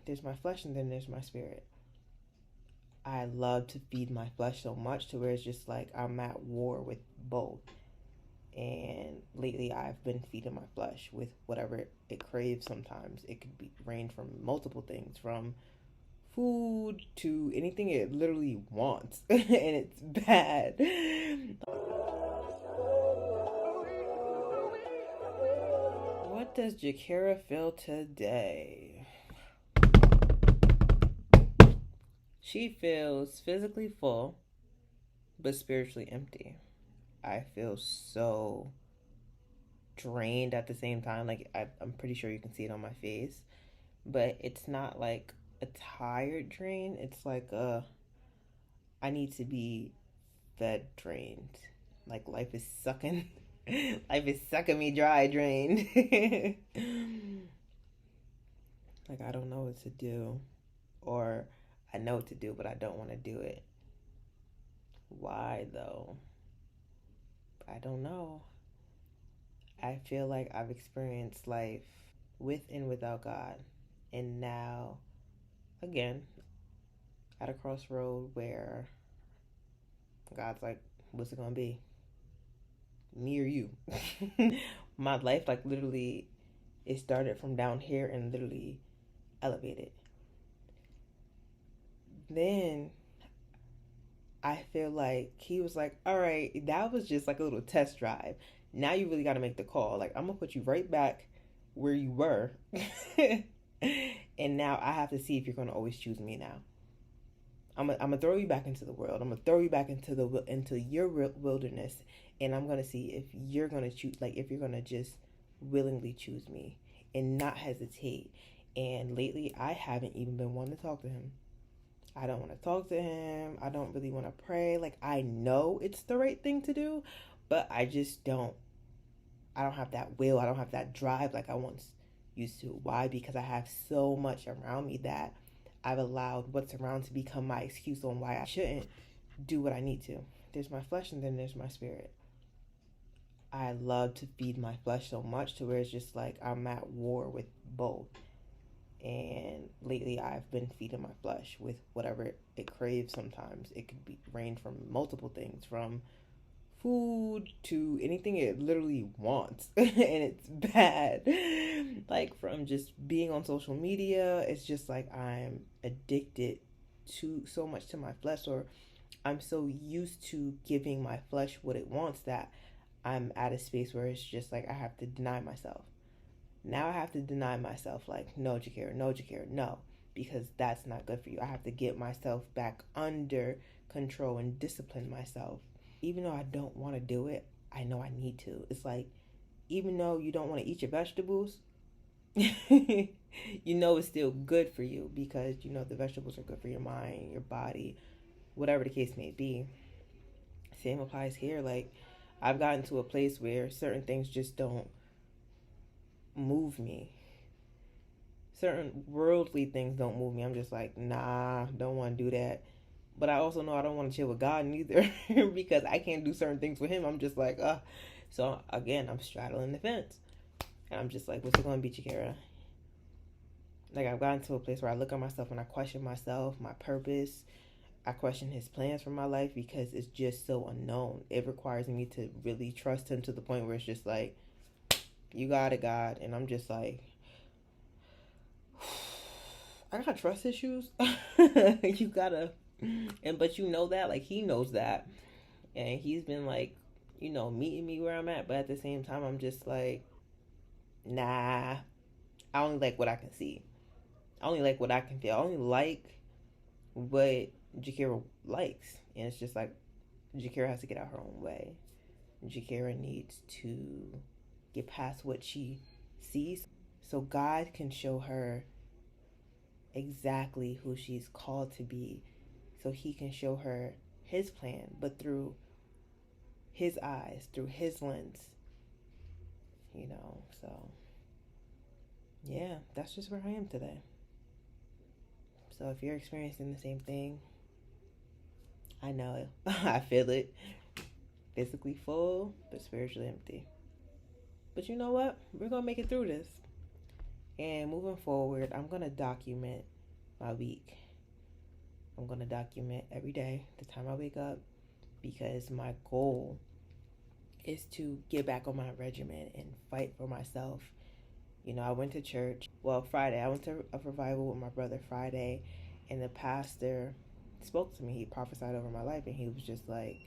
there's my flesh and then there's my spirit. I love to feed my flesh so much to where it's just like I'm at war with both. And lately I've been feeding my flesh with whatever it craves sometimes. It could be range from multiple things, from food to anything it literally wants. And it's bad. What does Jakara feel today? She feels physically full, but spiritually empty. I feel so drained at the same time. Like, I'm pretty sure you can see it on my face, but it's not like a tired drain. It's like I need to be fed drained. Like life is sucking, life is sucking me dry, drained. Like I don't know what to do, or I know what to do, but I don't want to do it. Why though? I don't know. I feel like I've experienced life with and without God. And now, again, at a crossroad where God's like, what's it gonna be? Me or you? My life, like, literally, it started from down here and literally elevated. Then I feel like he was like, all right, that was just like a little test drive. Now you really got to make the call. Like, I'm going to put you right back where you were. And now I have to see if you're going to always choose me now. I'm gonna throw you back into the world. I'm gonna throw you back into your wilderness, and I'm gonna see if you're gonna choose, like if you're gonna just willingly choose me and not hesitate. And lately, I haven't even been wanting to talk to him. I don't want to talk to him. I don't really want to pray. Like I know it's the right thing to do, but I just don't. I don't have that will. I don't have that drive like I once used to. Why? Because I have so much around me that I've allowed what's around to become my excuse on why I shouldn't do what I need to. There's my flesh and then there's my spirit. I love to feed my flesh so much to where it's just like I'm at war with both. And lately I've been feeding my flesh with whatever it craves sometimes. It could be range from multiple things, from food to anything it literally wants. And it's bad. Like from just being on social media, it's just like I'm addicted to so much to my flesh, or I'm so used to giving my flesh what it wants that I'm at a space where it's just like I have to deny myself. Now I have to deny myself, like, no, Jakara, no, Jakara, no, because that's not good for you. I have to get myself back under control and discipline myself. Even though I don't want to do it, I know I need to. It's like, even though you don't want to eat your vegetables, you know it's still good for you because you know the vegetables are good for your mind, your body, whatever the case may be. Same applies here. Like, I've gotten to a place where certain things just don't move me. Certain worldly things don't move me. I'm just like, nah, don't want to do that. But I also know I don't want to chill with God neither because I can't do certain things with him. I'm just like, So again, I'm straddling the fence. And I'm just like, what's it going to be, Jakara? Like, I've gotten to a place where I look at myself and I question myself, my purpose. I question his plans for my life because it's just so unknown. It requires me to really trust him to the point where it's just like, you got it, God. And I'm just like, I got trust issues. You gotta, but you know that, like, he knows that. And he's been like, meeting me where I'm at. But at the same time, I'm just like, nah, I only like what I can see. I only like what I can feel. I only like what Jakara likes. And it's just like, Jakara has to get out her own way. Jakara needs to get past what she sees so God can show her exactly who she's called to be, so he can show her his plan, but through his eyes, through his lens, so yeah, that's just where I am today. So if you're experiencing the same thing, I know it. I feel it. Physically full but spiritually empty. But you know what, we're gonna make it through this. And moving forward, I'm gonna document my week. I'm going to document every day the time I wake up, because my goal is to get back on my regimen and fight for myself. You know, I went to church. Well, Friday, I went to a revival with my brother Friday, and the pastor spoke to me. He prophesied over my life, and he was just like,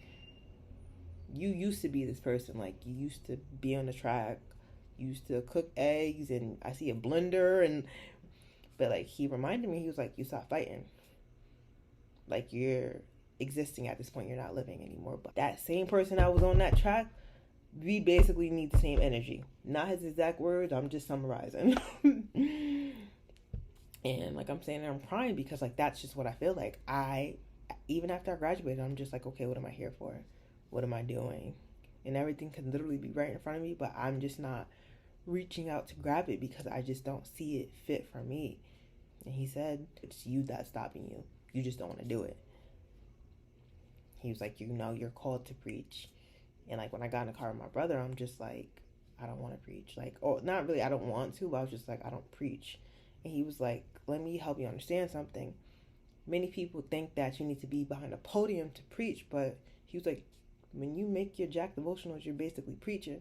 you used to be this person. Like, you used to be on the track, you used to cook eggs, and I see a blender, and but like, he reminded me, he was like, you stop fighting. Like, you're existing at this point, you're not living anymore. But that same person that was on that track, we basically need the same energy. Not his exact words, I'm just summarizing. And like, I'm saying, I'm crying because like, that's just what I feel like. Even after I graduated, I'm just like, okay, what am I here for? What am I doing? And everything can literally be right in front of me, but I'm just not reaching out to grab it because I just don't see it fit for me. And he said, it's you that's stopping you. You just don't want to do it. He was like, you know, you're called to preach. And like, when I got in the car with my brother, I'm just like, I don't want to preach. Like, oh, not really, I don't want to, but I was just like, I don't preach. And he was like, let me help you understand something. Many people think that you need to be behind a podium to preach, but he was like, when you make your JAK devotionals, you're basically preaching.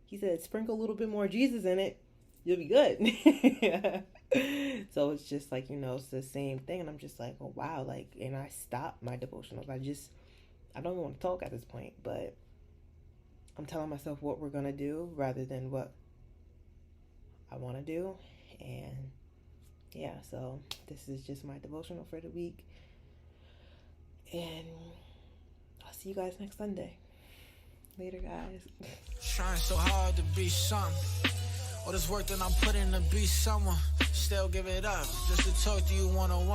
He said, sprinkle a little bit more Jesus in it, you'll be good. So it's just like, you know, it's the same thing. And I'm just like, oh, wow. Like, and I stopped my devotionals. I don't even want to talk at this point, but I'm telling myself what we're going to do rather than what I want to do. And yeah, so this is just my devotional for the week. And I'll see you guys next Sunday. Later, guys. Trying so hard to be something. All this work that I'm putting to be someone. Still give it up just to talk to you one-on-one.